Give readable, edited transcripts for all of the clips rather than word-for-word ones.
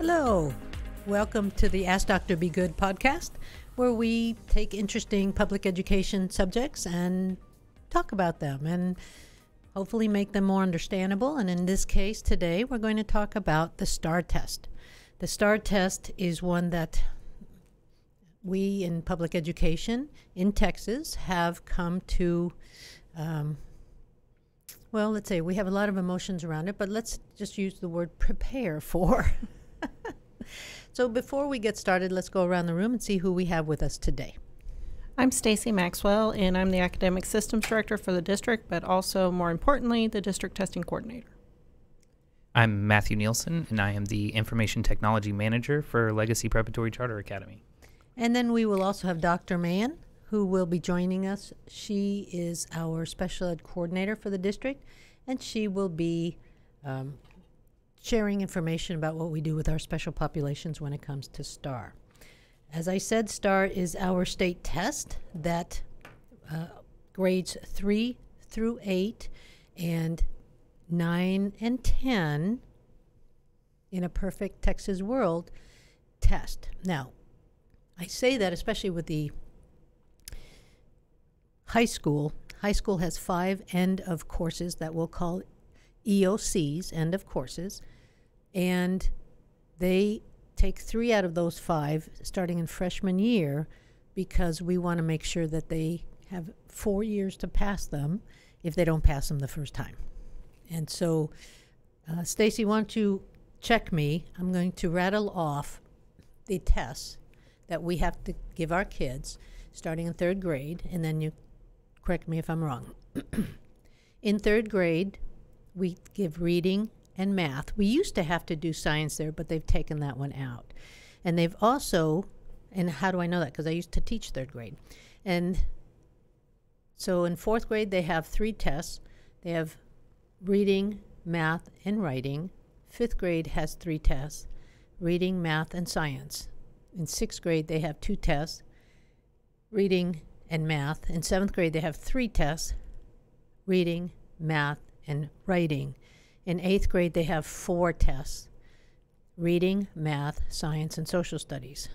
Hello, welcome to the Ask Dr. Be Good podcast, where we take interesting public education subjects and talk about them and hopefully make them more understandable. And in this case today, we're going to talk about the STAAR test. The STAAR test is one that we in public education in Texas have come to, well, let's say we have a lot of emotions around it, but let's just use the word prepare for. So before we get started, let's go around the room and see who we have with us today. I'm Stacy Maxwell, and I'm the Academic Systems Director for the district, but also, more importantly, the District Testing Coordinator. I'm Matthew Nielsen, and I am the Information Technology Manager for Legacy Preparatory Charter Academy. And then we will also have Dr. Mann, who will be joining us. She is our Special Ed Coordinator for the district, and she will be sharing information about what we do with our special populations when it comes to STAAR. As I said, STAAR is our state test that grades 3 through 8 and 9 and 10 in a perfect Texas world test. Now, I say that especially with the high school. High school has 5 end of courses that we'll call EOCs, end of courses, and they take 3 out of those 5 starting in freshman year because we want to make sure that they have 4 years to pass them if they don't pass them the first time. And so, Stacy, why don't you check me? I'm going to rattle off the tests that we have to give our kids starting in 3rd grade, and then you correct me if I'm wrong. In 3rd grade, we give reading and math. We used to have to do science there, but they've taken that one out. And they've also, and how do I know that? Because I used to teach 3rd grade. And so in 4th grade, they have 3 tests. They have reading, math, and writing. 5th grade has 3 tests, reading, math, and science. In 6th grade, they have 2 tests, reading and math. In 7th grade, they have 3 tests, reading, math, and writing. In 8th grade, they have 4 tests, reading, math, science, and social studies.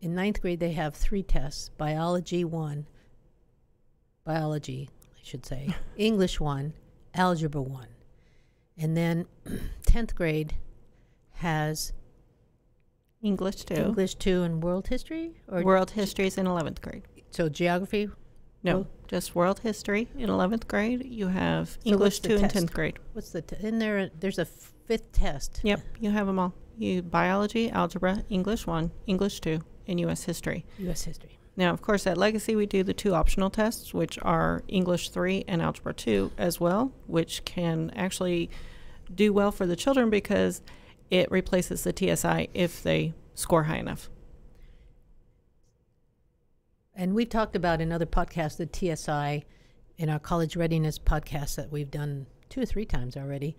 In 9th grade, they have 3 tests, biology 1, biology, I should say, English 1, algebra 1. And then 10th grade has English 2. English 2 and world history? Or world history is in 11th grade. So geography? No, just world history in 11th grade. You have English 2 in 10th grade. What's the in there? There's a 5th test. Yep, you have them all. Biology, algebra, English 1, English 2, and U.S. history. U.S. history. Now, of course, at Legacy, we do the 2 optional tests, which are English 3 and Algebra 2 as well, which can actually do well for the children because it replaces the TSI if they score high enough. And we've talked about in other podcasts the TSI in our college readiness podcast that we've done 2 or 3 times already.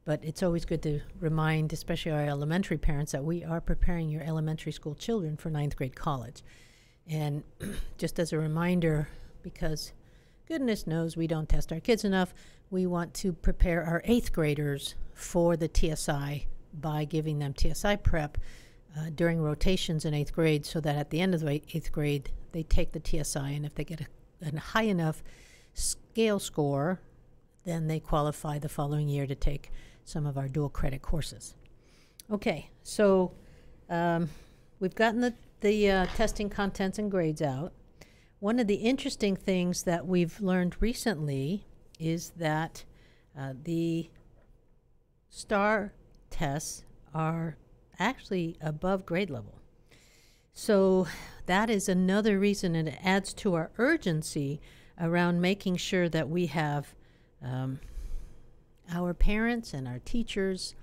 But it's always good to remind, especially our elementary parents, that we are preparing your elementary school children for 9th grade college. And just as a reminder, because goodness knows we don't test our kids enough, we want to prepare our 8th graders for the TSI by giving them TSI prep during rotations in 8th grade so that at the end of the 8th grade, they take the TSI, and if they get a high enough scale score, then they qualify the following year to take some of our dual credit courses. Okay, so we've gotten the testing contents and grades out. One of the interesting things that we've learned recently is that the STAAR tests are actually above grade level. So that is another reason, and it adds to our urgency around making sure that we have our parents and our teachers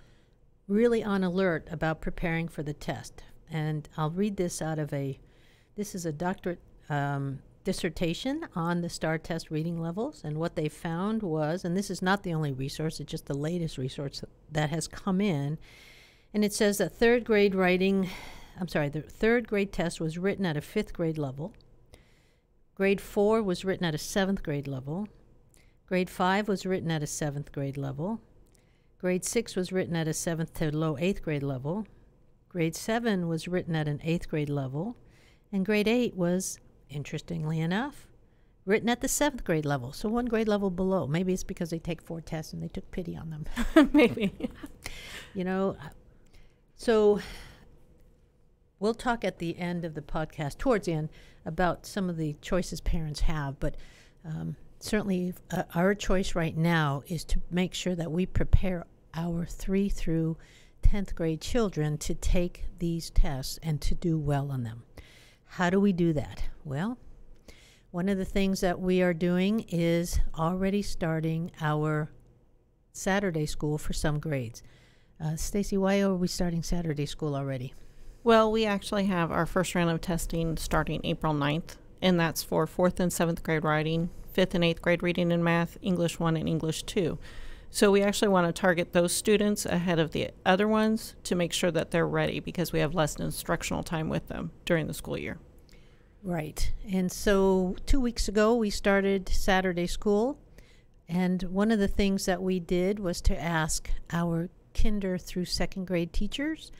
really on alert about preparing for the test. And I'll read this out of this is a doctorate dissertation on the STAAR test reading levels, and what they found was, and this is not the only resource, it's just the latest resource that has come in, and it says that the 3rd grade test was written at a 5th grade level. Grade 4 was written at a 7th grade level. Grade 5 was written at a 7th grade level. Grade 6 was written at a 7th to low 8th grade level. Grade 7 was written at an 8th grade level, and grade 8 was, interestingly enough, written at the 7th grade level, so 1 grade level below. Maybe it's because they take 4 tests and they took pity on them. Maybe. You know, so we'll talk at the end of the podcast, towards the end, about some of the choices parents have, but certainly our choice right now is to make sure that we prepare our 3 through 10th grade children to take these tests and to do well on them. How do we do that? Well, one of the things that we are doing is already starting our Saturday school for some grades. Stacy, why are we starting Saturday school already? Well, we actually have our first round of testing starting April 9th, and that's for 4th and 7th grade writing, 5th and 8th grade reading and math, English 1 and English 2. So we actually want to target those students ahead of the other ones to make sure that they're ready, because we have less instructional time with them during the school year. Right. And so 2 weeks ago, we started Saturday school. And one of the things that we did was to ask our kinder through 2nd grade teachers,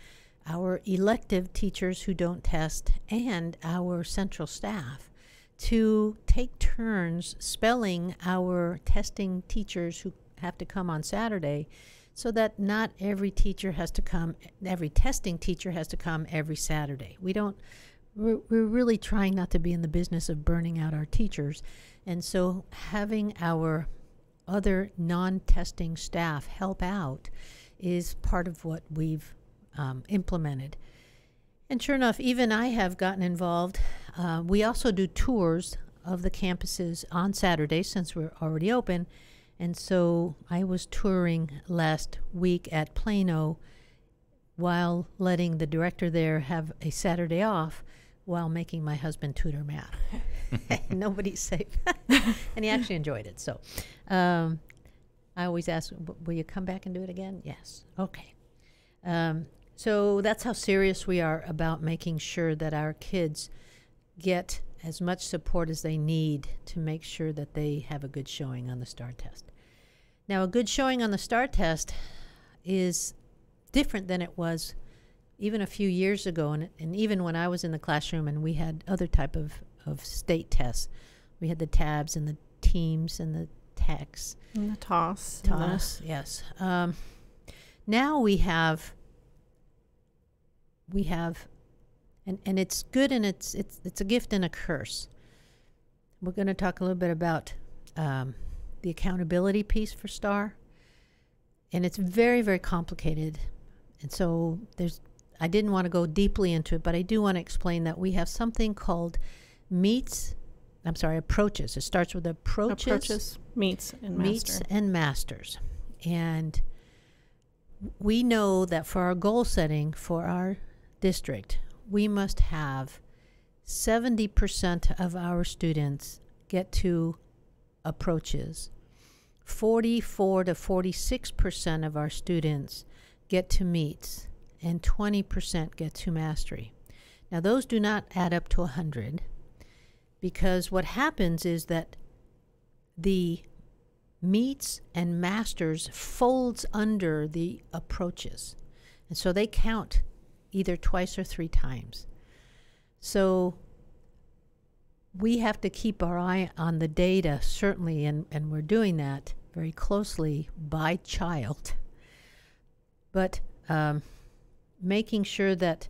our elective teachers who don't test, and our central staff to take turns spelling our testing teachers who have to come on Saturday, so that not every teacher has to come, every testing teacher has to come every Saturday. We're really trying not to be in the business of burning out our teachers. And so having our other non-testing staff help out is part of what we've implemented. And sure enough, even I have gotten involved. We also do tours of the campuses on Saturday since we're already open. And so I was touring last week at Plano while letting the director there have a Saturday off while making my husband tutor math. Nobody's safe. And he actually enjoyed it. So I always ask, will you come back and do it again? Yes. Okay. So that's how serious we are about making sure that our kids get as much support as they need to make sure that they have a good showing on the STAAR test. Now, a good showing on the STAAR test is different than it was even a few years ago, and even when I was in the classroom and we had other type of state tests. We had the tabs and the teams and the text. And the toss. Yes. Now we have, and it's good, and it's a gift and a curse. We're going to talk a little bit about the accountability piece for STAAR, and it's very, very complicated. And so I didn't want to go deeply into it, but I do want to explain that we have something called approaches. It starts with approaches, meets, and masters. And we know that for our goal setting for our district, we must have 70% of our students get to approaches. 44 to 46% of our students get to meets, and 20% get to mastery. Now, those do not add up to 100, because what happens is that the meets and masters folds under the approaches, and so they count either twice or 3 times. So we have to keep our eye on the data, certainly, and we're doing that very closely by child. But making sure that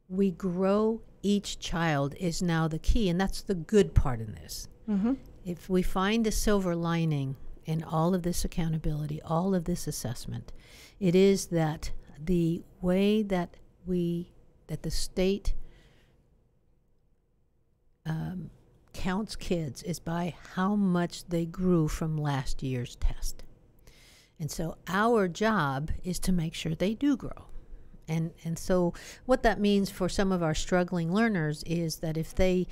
we grow each child is now the key, and that's the good part in this. Mm-hmm. If we find a silver lining in all of this accountability, all of this assessment, it is that the way that the state counts kids is by how much they grew from last year's test. And so our job is to make sure they do grow. And so what that means for some of our struggling learners is that if they,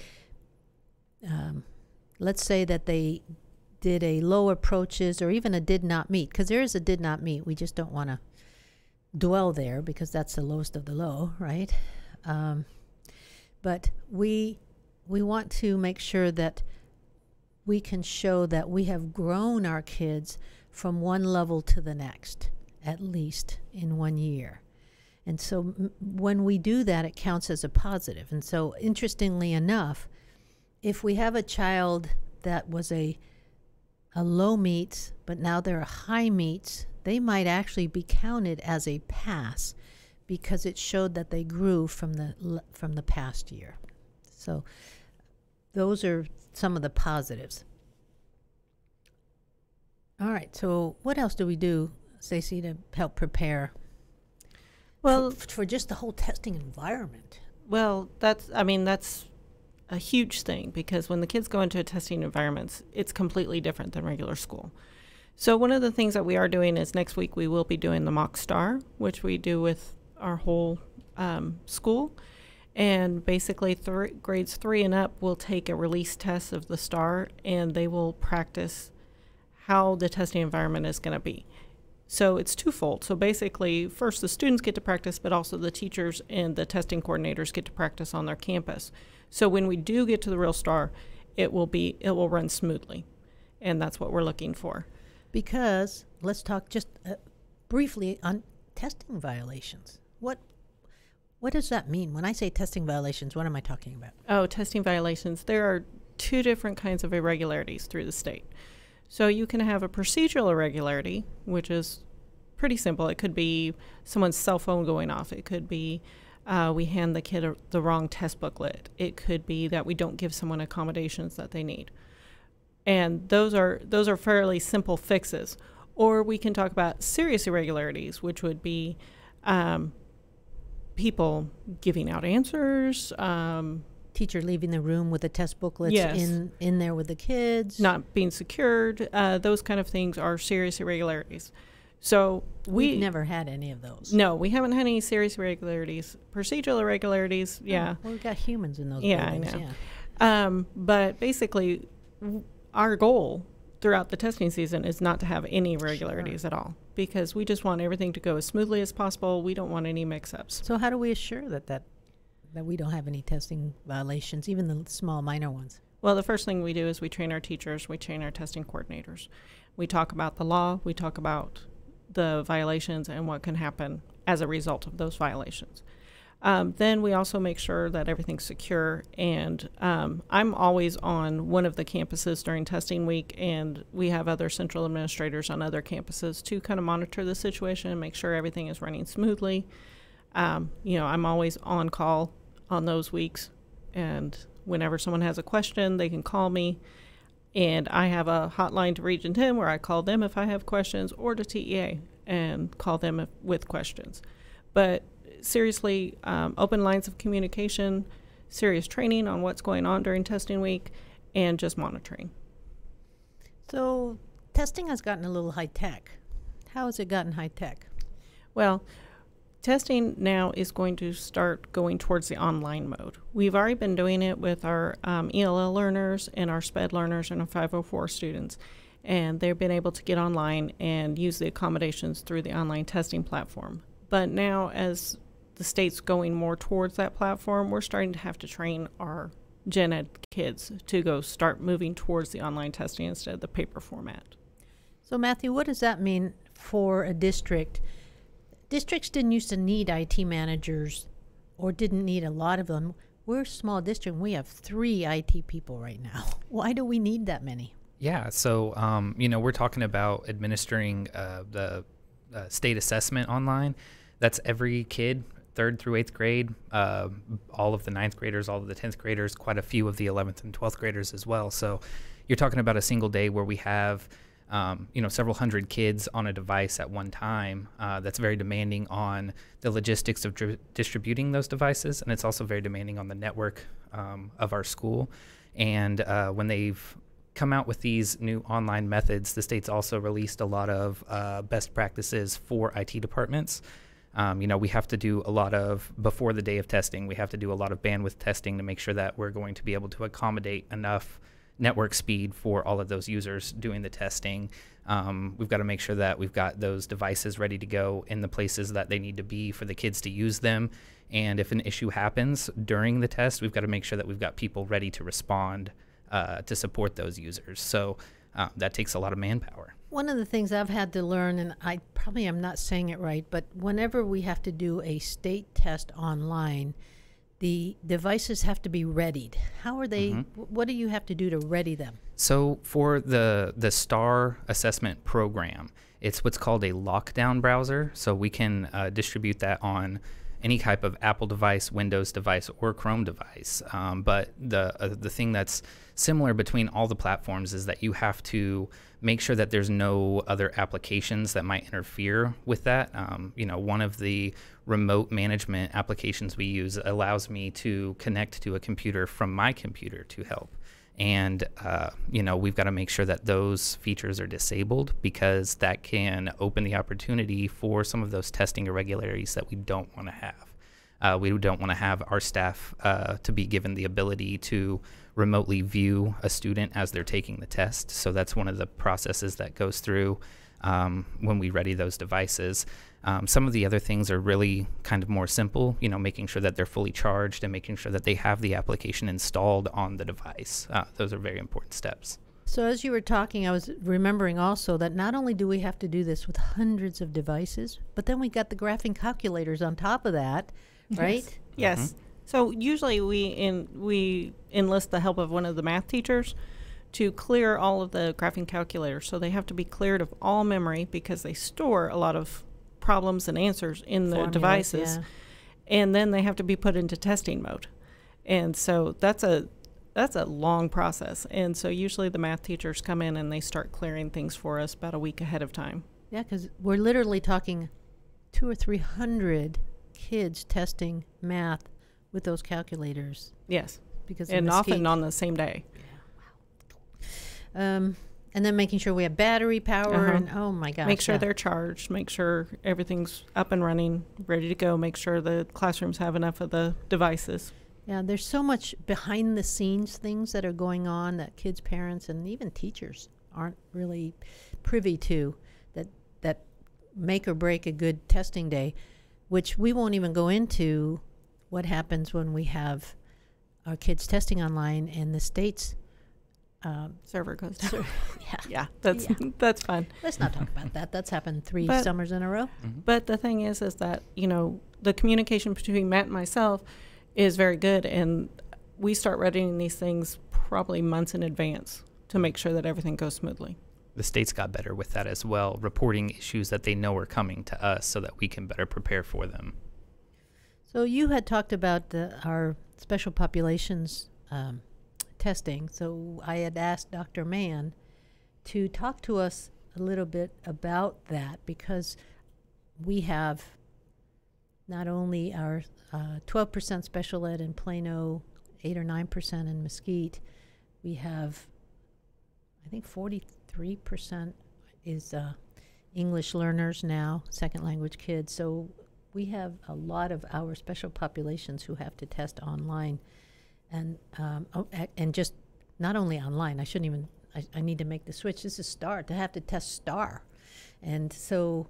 let's say that they did a low approaches or even a did not meet, because there is a did not meet, we just don't want to dwell there because that's the lowest of the low, right? But we want to make sure that we can show that we have grown our kids from one level to the next, at least in 1 year. And so when we do that, it counts as a positive. And so interestingly enough, if we have a child that was a low meets, but now they're a high meets, they might actually be counted as a pass because it showed that they grew from the past year. So those are some of the positives. All right, so what else do we do, Stacy, to help prepare for just the whole testing environment? Well, that's a huge thing, because when the kids go into a testing environment, it's completely different than regular school. So one of the things that we are doing is next week we will be doing the mock STAAR, which we do with our whole school. And basically grades 3 and up will take a release test of the STAAR, and they will practice how the testing environment is going to be. So it's twofold. So basically, first the students get to practice, but also the teachers and the testing coordinators get to practice on their campus. So when we do get to the real STAAR, it will run smoothly, and that's what we're looking for. Because let's talk just briefly on testing violations. What does that mean? When I say testing violations, what am I talking about? Oh, testing violations. There are 2 different kinds of irregularities through the state. So you can have a procedural irregularity, which is pretty simple. It could be someone's cell phone going off. It could be we hand the kid the wrong test booklet. It could be that we don't give someone accommodations that they need. And those are fairly simple fixes. Or we can talk about serious irregularities, which would be people giving out answers, teacher leaving the room with the test booklets yes. in there with the kids, not being secured. Those kind of things are serious irregularities. So we've never had any of those. No, we haven't had any serious irregularities. Procedural irregularities, yeah. Well, we've got humans in those buildings. I know. Yeah. But basically, our goal throughout the testing season is not to have any irregularities Sure. at all, because we just want everything to go as smoothly as possible. We don't want any mix-ups. So how do we assure that we don't have any testing violations, even the small minor ones? Well, the first thing we do is we train our teachers, we train our testing coordinators. We talk about the law, we talk about the violations and what can happen as a result of those violations. Then we also make sure that everything's secure, and I'm always on one of the campuses during testing week, and we have other central administrators on other campuses to kind of monitor the situation and make sure everything is running smoothly. I'm always on call on those weeks, and whenever someone has a question, they can call me, and I have a hotline to Region 10 where I call them if I have questions, or to TEA and call them with questions. But seriously, open lines of communication, serious training on what's going on during testing week, and just monitoring. So testing has gotten a little high-tech. How has it gotten high-tech? Well, testing now is going to start going towards the online mode. We've already been doing it with our ELL learners and our SPED learners and our 504 students, and they've been able to get online and use the accommodations through the online testing platform. But now, as the state's going more towards that platform, we're starting to have to train our gen ed kids to go start moving towards the online testing instead of the paper format. So Matthew, what does that mean for a district? Districts didn't used to need IT managers, or didn't need a lot of them. We're a small district, and we have 3 IT people right now. Why do we need that many? Yeah, so we're talking about administering the state assessment online. That's every kid, 3rd through 8th grade, all of the 9th graders, all of the 10th graders, quite a few of the 11th and 12th graders as well. So you're talking about a single day where we have several hundred kids on a device at one time. That's very demanding on the logistics of distributing those devices, and it's also very demanding on the network of our school. And when they've come out with these new online methods, the state's also released a lot of best practices for IT departments. We have to do a lot of, before the day of testing, we have to do a lot of bandwidth testing to make sure that we're going to be able to accommodate enough network speed for all of those users doing the testing. We've got to make sure that we've got those devices ready to go in the places that they need to be for the kids to use them. And if an issue happens during the test, we've got to make sure that we've got people ready to respond to support those users. So that takes a lot of manpower. One of the things I've had to learn, and I probably am not saying it right, but whenever we have to do a state test online, the devices have to be readied. How are they, what do you have to do to ready them? So for the STAAR assessment program, it's what's called a lockdown browser. So we can distribute that on any type of Apple device, Windows device, or Chrome device. But the thing that's similar between all the platforms is that you have to make sure that there's no other applications that might interfere with that. One of the remote management applications we use allows me to connect to a computer from my computer to help. And, we've got to make sure that those features are disabled, because that can open the opportunity for some of those testing irregularities that we don't want to have. We don't want to have our staff to be given the ability to remotely view a student as they're taking the test. So that's one of the processes that goes through when we ready those devices. Some of the other things are really kind of more simple, making sure that they're fully charged and making sure that they have the application installed on the device. Those are very important steps. So as you were talking, I was remembering also that not only do we have to do this with hundreds of devices, but then we got the graphing calculators on top of that, right? Yes. So usually we enlist the help of one of the math teachers to clear all of the graphing calculators. So they have to be cleared of all memory, because they store a lot of problems and answers in the devices, and then they have to be put into testing mode. And so that's a long process. And so usually the math teachers come in and they start clearing things for us about a week ahead of time. Yeah, because we're literally talking 200 or 300 kids testing math with those calculators. Yes, because and often on the same day. And then making sure we have battery power, and oh my gosh. Make sure they're charged, make sure everything's up and running, ready to go, make sure the classrooms have enough of the devices. Yeah, there's so much behind the scenes things that are going on that kids, parents, and even teachers aren't really privy to, that make or break a good testing day, which we won't even go into what happens when we have our kids testing online and the state's server goes down. That's fun. Let's not talk about that. That's happened three summers in a row. But the thing is that, the communication between Matt and myself is very good, and we start readying these things probably months in advance to make sure that everything goes smoothly. The state's got better with that as well, reporting issues that they know are coming to us so that we can better prepare for them. So you had talked about our special populations testing. So I had asked Dr. Mann to talk to us a little bit about that, because we have not only our 12% special ed in Plano, 8 or 9% in Mesquite. We have, I think 43% is English learners now, second language kids. So we have a lot of our special populations who have to test online. And just not only online, I need to make the switch. This is STAAR, to have to test STAAR. And so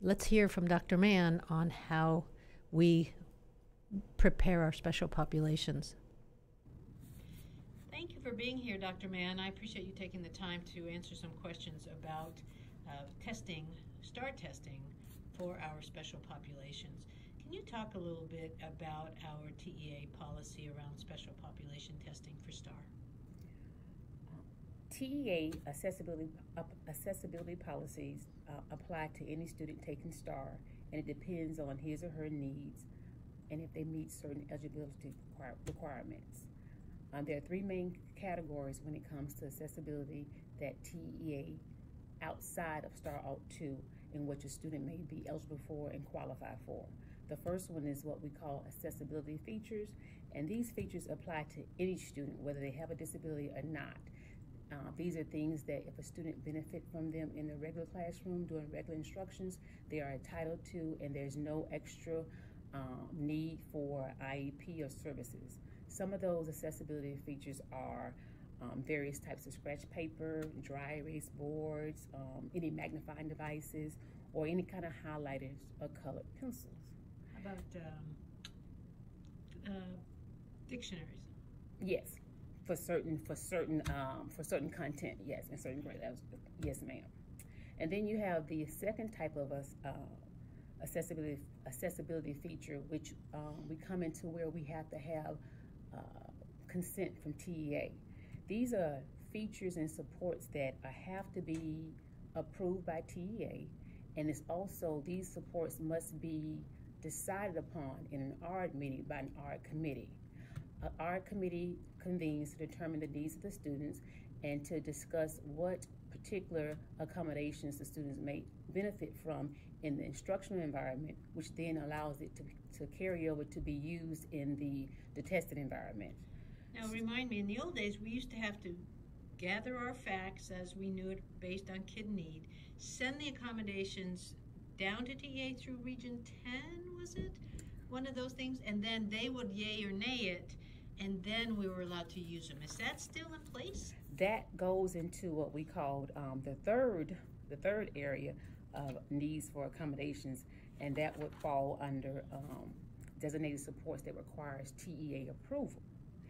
let's hear from Dr. Mann on how we prepare our special populations. Thank you for being here, Dr. Mann. I appreciate you taking the time to answer some questions about testing, STAAR testing for our special populations. Can you talk a little bit about our TEA policy around special population testing for STAAR? TEA accessibility policies apply to any student taking STAAR, and it depends on his or her needs and if they meet certain eligibility requirements. There are three main categories when it comes to accessibility that TEA outside of STAAR Alt 2 in which a student may be eligible for and qualify for. The first one is what we call accessibility features, and these features apply to any student, whether they have a disability or not. These are things that if a student benefit from them in the regular classroom doing regular instructions, they are entitled to, and there's no extra need for IEP or services. Some of those accessibility features are various types of scratch paper, dry erase boards, any magnifying devices, or any kind of highlighters or colored pencils. How about dictionaries? Yes, for certain content. Yes, in certain grade levels. Yes, ma'am. And then you have the second type of accessibility feature, which we come into where we have to have consent from TEA. These are features and supports that have to be approved by TEA, and it's also, these supports must be decided upon in an ARD meeting by an ARD committee. An ARD committee convenes to determine the needs of the students and to discuss what particular accommodations the students may benefit from in the instructional environment, which then allows it to carry over to be used in the tested environment. Now remind me, in the old days we used to have to gather our facts as we knew it based on kid need, send the accommodations down to TA through Region 10, was it? One of those things, and then they would yay or nay it, and then we were allowed to use them. Is that still in place? That goes into what we called the third area of needs for accommodations, and that would fall under designated supports that requires TEA approval.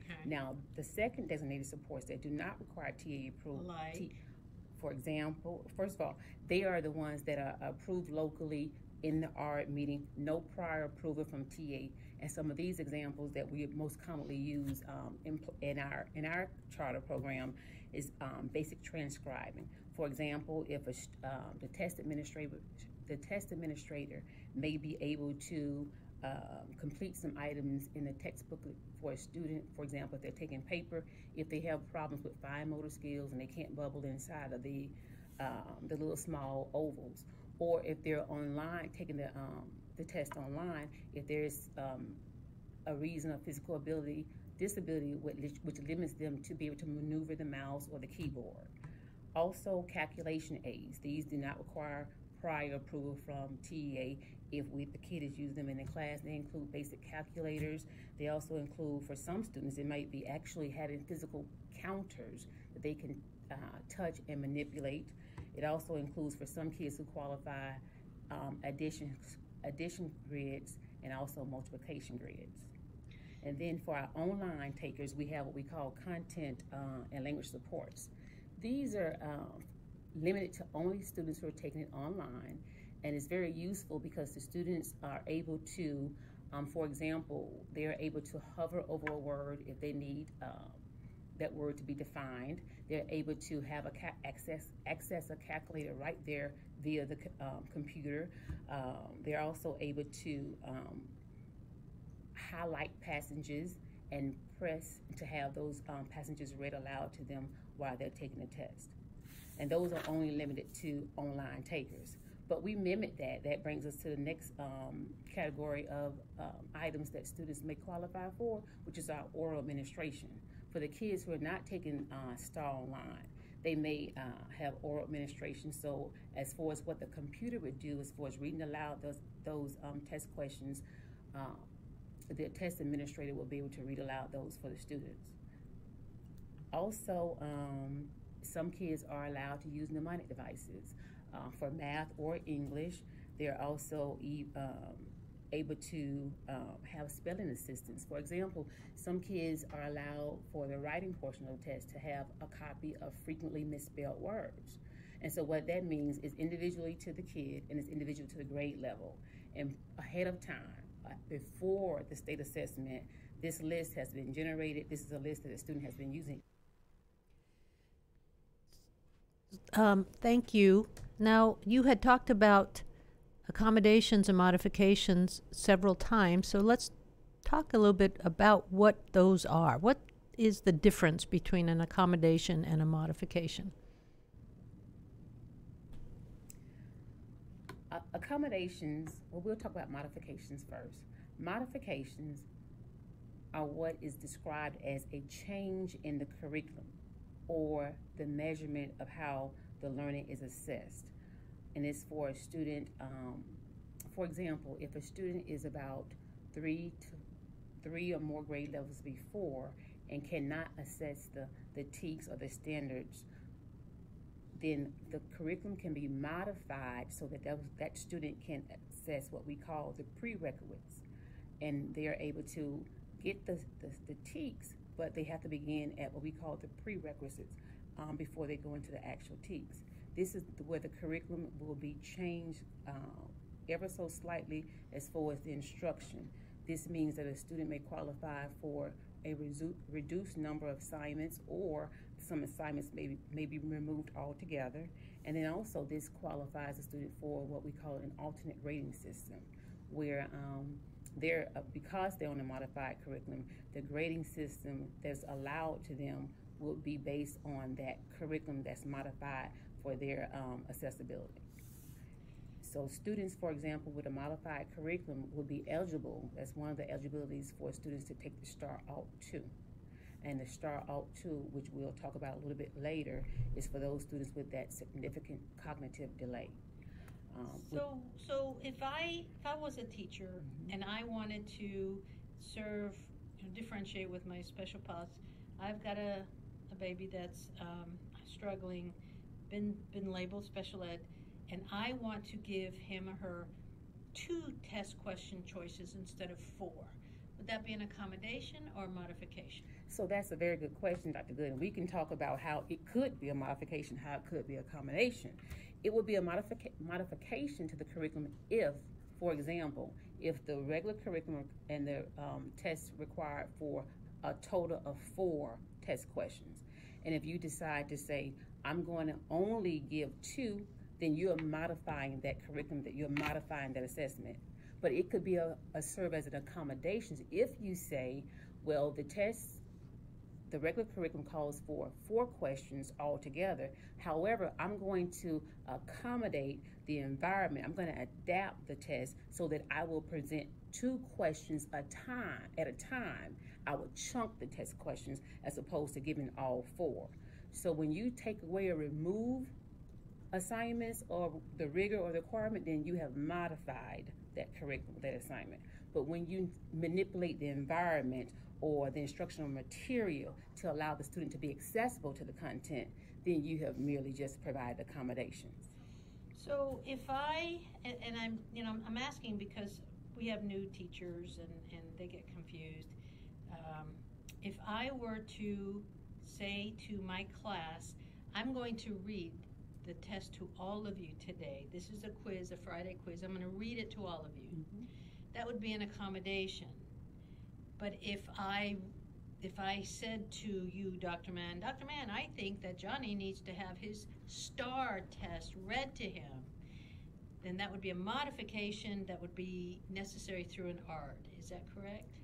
Okay. Now, the second designated supports that do not require TEA approval, Like? For example, first of all, they are the ones that are approved locally in the ARD meeting, no prior approval from TA. And some of these examples that we most commonly use in our charter program is basic transcribing. For example, if the test administrator may be able to complete some items in the textbook for a student. For example, if they're taking paper, if they have problems with fine motor skills and they can't bubble inside of the little small ovals, or if they're online taking the test online, if there's a reason of physical disability which limits them to be able to maneuver the mouse or the keyboard. Also, calculation aids. These do not require prior approval from TEA if the kid is using them in the class. They include basic calculators. They also include, for some students, it might be actually having physical counters that they can touch and manipulate. It also includes, for some kids who qualify, addition grids and also multiplication grids. And then for our online takers, we have what we call content and language supports. These are limited to only students who are taking it online, and it's very useful because the students are able to, for example, they're able to hover over a word if they need that word to be defined. They're able to have access a calculator right there via the computer. They're also able to highlight passages and press to have those passages read aloud to them while they're taking the test. And those are only limited to online takers. But we mimic that. That brings us to the next category of items that students may qualify for, which is our oral administration. For the kids who are not taking STAAR online, they may have oral administration. So as far as what the computer would do, as far as reading aloud those test questions, the test administrator will be able to read aloud those for the students. Also, some kids are allowed to use mnemonic devices for math or English. They're also able to have spelling assistance. For example, some kids are allowed for the writing portion of the test to have a copy of frequently misspelled words. And so what that means is individually to the kid and it's individual to the grade level. And ahead of time, before the state assessment, this list has been generated. This is a list that the student has been using. Thank you. Now, you had talked about accommodations and modifications several times, so let's talk a little bit about what those are. What is the difference between an accommodation and a modification? Accommodations, well, we'll talk about modifications first. Modifications are what is described as a change in the curriculum or the measurement of how the learning is assessed. And it's for a student, for example, if a student is about three or more grade levels before and cannot assess the TEKS or the standards, then the curriculum can be modified so that that student can assess what we call the prerequisites. And they are able to get the TEKS, but they have to begin at what we call the prerequisites before they go into the actual TEKS. This is where the curriculum will be changed ever so slightly as far as the instruction. This means that a student may qualify for a reduced number of assignments, or some assignments may be removed altogether. And then also this qualifies a student for what we call an alternate grading system, where because they're on a modified curriculum, the grading system that's allowed to them will be based on that curriculum that's modified for their accessibility. So students, for example, with a modified curriculum will be eligible. That's one of the eligibilities for students to take the STAAR Alt 2. And the STAAR Alt 2, which we'll talk about a little bit later, is for those students with that significant cognitive delay. So if I was a teacher and I wanted to serve, differentiate with my special pods, I've got a baby that's struggling, been labeled special ed, and I want to give him or her 2 test question choices instead of 4. Would that be an accommodation or a modification? So that's a very good question, Dr. Good. And we can talk about how it could be a modification, how it could be a accommodation. It would be a modification to the curriculum if, for example, if the regular curriculum and the tests required for a total of 4 test questions. And if you decide to say, I'm going to only give 2, then you're modifying that curriculum, that you're modifying that assessment. But it could be serve as an accommodation if you say, well, the regular curriculum calls for 4 questions altogether. However, I'm going to accommodate the environment. I'm going to adapt the test so that I will present 2 questions at a time. I will chunk the test questions as opposed to giving all 4. So when you take away or remove assignments or the rigor or the requirement, then you have modified that curriculum, that assignment. But when you manipulate the environment or the instructional material to allow the student to be accessible to the content, then you have merely just provided accommodations. So if I'm asking because we have new teachers and they get confused. If I were to say to my class, I'm going to read the test to all of you today. This is a quiz, a Friday quiz. I'm going to read it to all of you. Mm-hmm. That would be an accommodation. But if I said to you, Dr. Mann, I think that Johnny needs to have his STAAR test read to him, then that would be a modification that would be necessary through an ARD. Is that correct?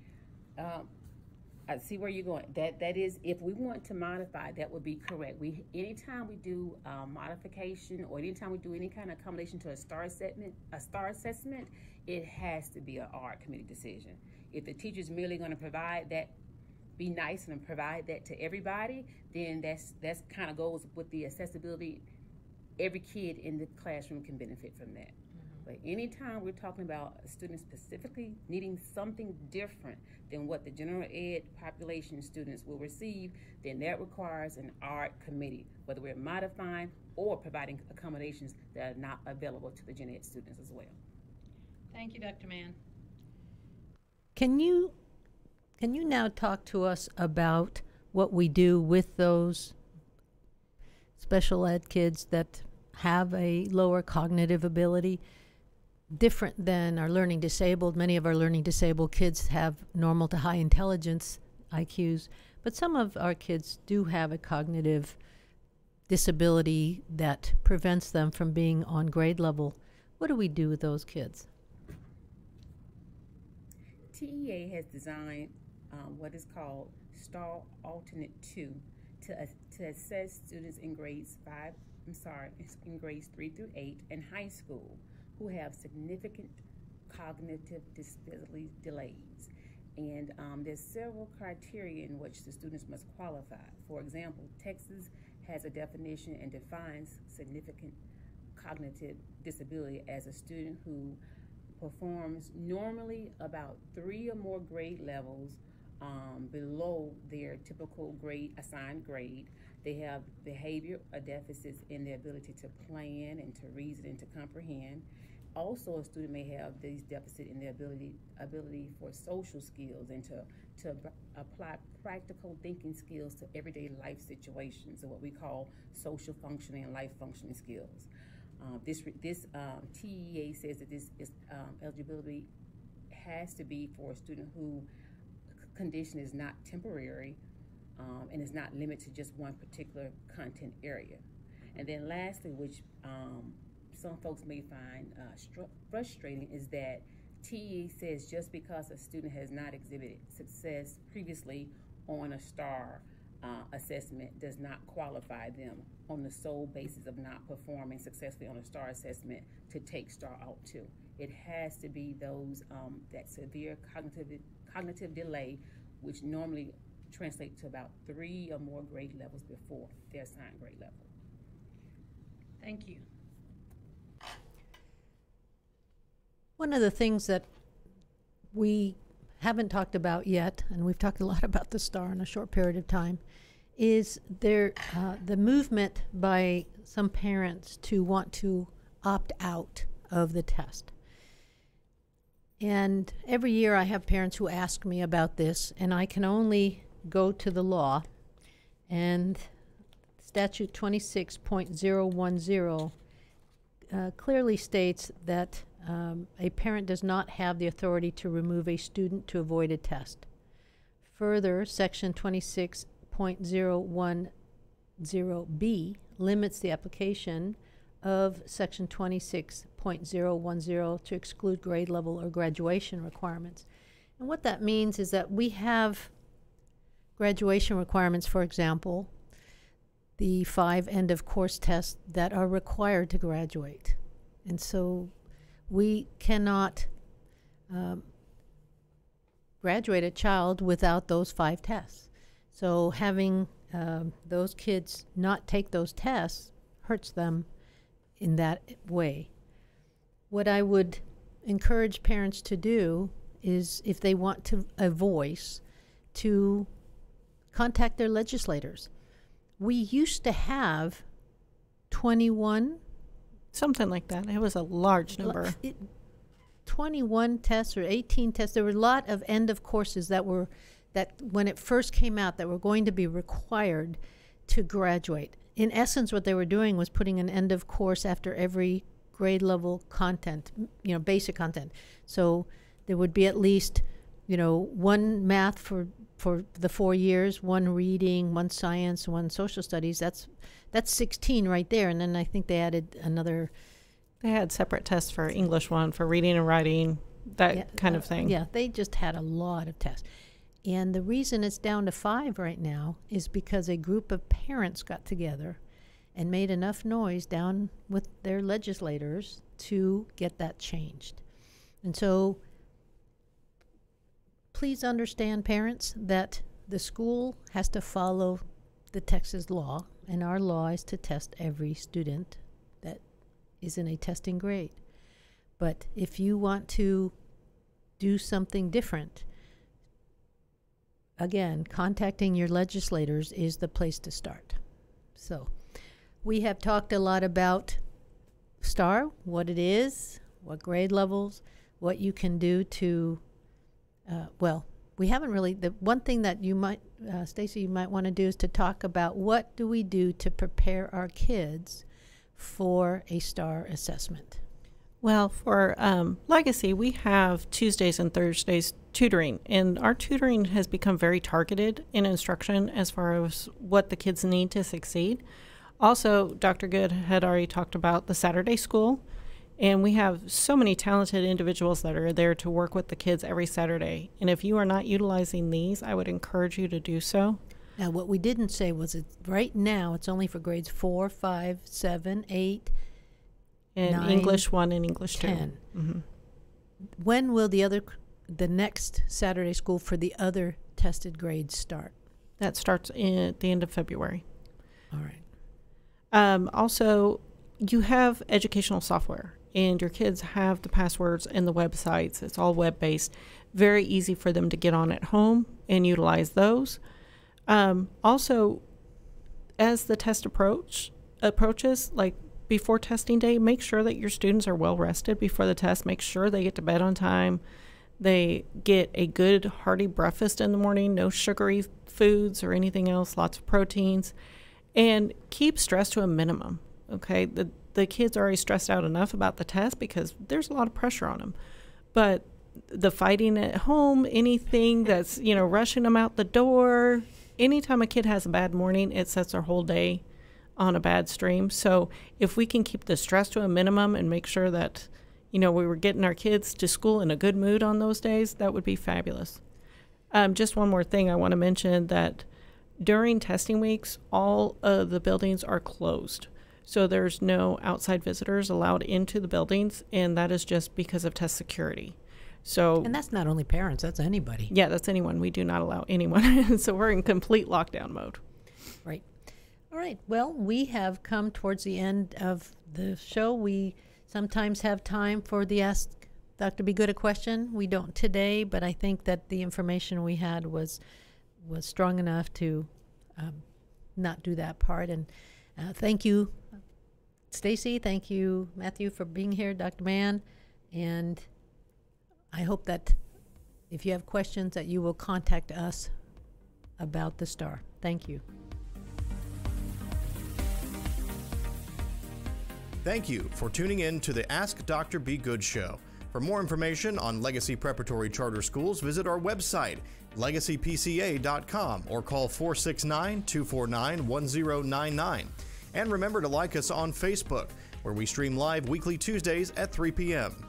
I see where you're going. That is, if we want to modify, that would be correct. Anytime we do modification or anytime we do any kind of accommodation to a STAAR assessment, it has to be an ARD committee decision. If the teacher's merely going to provide that, be nice and provide that to everybody, then that's kind of goes with the accessibility. Every kid in the classroom can benefit from that. But anytime we're talking about a student specifically needing something different than what the general ed population students will receive, then that requires an ARD committee, whether we're modifying or providing accommodations that are not available to the gen ed students as well. Thank you, Dr. Mann. Can you now talk to us about what we do with those special ed kids that have a lower cognitive ability? Different than our learning disabled. Many of our learning disabled kids have normal to high intelligence IQs, but some of our kids do have a cognitive disability that prevents them from being on grade level. What do we do with those kids? TEA has designed what is called STAAR Alternate 2 to assess students in grades 3 through 8 in high school who have significant cognitive disability delays. And there's several criteria in which the students must qualify. For example, Texas has a definition and defines significant cognitive disability as a student who performs normally about 3 or more grade levels below their typical assigned grade. They have behavior deficits in their ability to plan and to reason and to comprehend. also a student may have these deficits in their ability for social skills and to apply practical thinking skills to everyday life situations, or what we call social functioning and life functioning skills. This TEA says that this eligibility has to be for a student who condition is not temporary and is not limited to just one particular content area. And then lastly, which some folks may find frustrating, is that TEA says just because a student has not exhibited success previously on a STAAR assessment does not qualify them on the sole basis of not performing successfully on a STAAR assessment to take STAAR out too. It has to be those that severe cognitive delay, which normally translate to about 3 or more grade levels before their assigned grade level. Thank you. One of the things that we haven't talked about yet, and we've talked a lot about the STAAR in a short period of time, is the movement by some parents to want to opt out of the test. And every year I have parents who ask me about this, and I can only go to the law. And Statute 26.010 clearly states that a parent does not have the authority to remove a student to avoid a test. Further, Section 26.010B limits the application of Section 26.010 to exclude grade level or graduation requirements. And what that means is that we have graduation requirements, for example, the 5 end of course tests that are required to graduate. And so we cannot graduate a child without those 5 tests. So having those kids not take those tests hurts them in that way. What I would encourage parents to do is, if they want a voice, to contact their legislators. We used to have 21. Something like that. It was a large number. 21 tests or 18 tests. There were a lot of end of courses that when it first came out, that were going to be required to graduate. In essence, what they were doing was putting an end of course after every grade level content, basic content. So there would be at least, one math for the 4 years, 1 reading, 1 science, 1 social studies. That's 16 right there. And then I think they added another. They had separate tests for English 1, for reading and writing, that kind of thing. Yeah, they just had a lot of tests. And the reason it's down to 5 right now is because a group of parents got together and made enough noise down with their legislators to get that changed. And so please understand, parents, that the school has to follow the Texas law, and our law is to test every student that is in a testing grade. But if you want to do something different, again, contacting your legislators is the place to start. So we have talked a lot about STAAR, what it is, what grade levels, what you can do to, we haven't really, the one thing that you might, Stacy, you might want to do is to talk about what do we do to prepare our kids for a STAAR assessment. Well, for Legacy, we have Tuesdays and Thursdays tutoring, and our tutoring has become very targeted in instruction as far as what the kids need to succeed. Also, Dr. Good had already talked about the Saturday school, and we have so many talented individuals that are there to work with the kids every Saturday. And if you are not utilizing these, I would encourage you to do so. Now, what we didn't say was right now it's only for grades 4, 5, 7, 8, and 9, English 1 and English 2. 10. Mm-hmm. When will the next Saturday school for the other tested grades start? That starts at the end of February. All right. Also, you have educational software, and your kids have the passwords and the websites. It's all web-based. Very easy for them to get on at home and utilize those. Also, as the test approaches, like before testing day, make sure that your students are well rested before the test. Make sure they get to bed on time. They get a good hearty breakfast in the morning, no sugary foods or anything else, lots of proteins, and keep stress to a minimum. Okay, the kids are already stressed out enough about the test because there's a lot of pressure on them. But the fighting at home, anything that's, rushing them out the door, anytime a kid has a bad morning, it sets their whole day on a bad stream. So if we can keep the stress to a minimum and make sure that, we were getting our kids to school in a good mood on those days, that would be fabulous. Just one more thing I want to mention, that during testing weeks, all of the buildings are closed. So there's no outside visitors allowed into the buildings, and that is just because of test security. So, And that's not only parents, that's anybody. yeah, that's anyone. We do not allow anyone. So we're in complete lockdown mode. Right. All right. Well, we have come towards the end of the show. We sometimes have time for the Ask Dr. Be Good a question. We don't today, but I think that the information we had was strong enough to not do that part. And thank you, Stacy. Thank you, Matthew, for being here, Dr. Mann. And I hope that if you have questions that you will contact us about the STAAR. Thank you. Thank you for tuning in to the Ask Dr. Be Good show. For more information on Legacy Preparatory Charter Schools, visit our website, legacypca.com, or call 469-249-1099. And remember to like us on Facebook, where we stream live weekly Tuesdays at 3 p.m.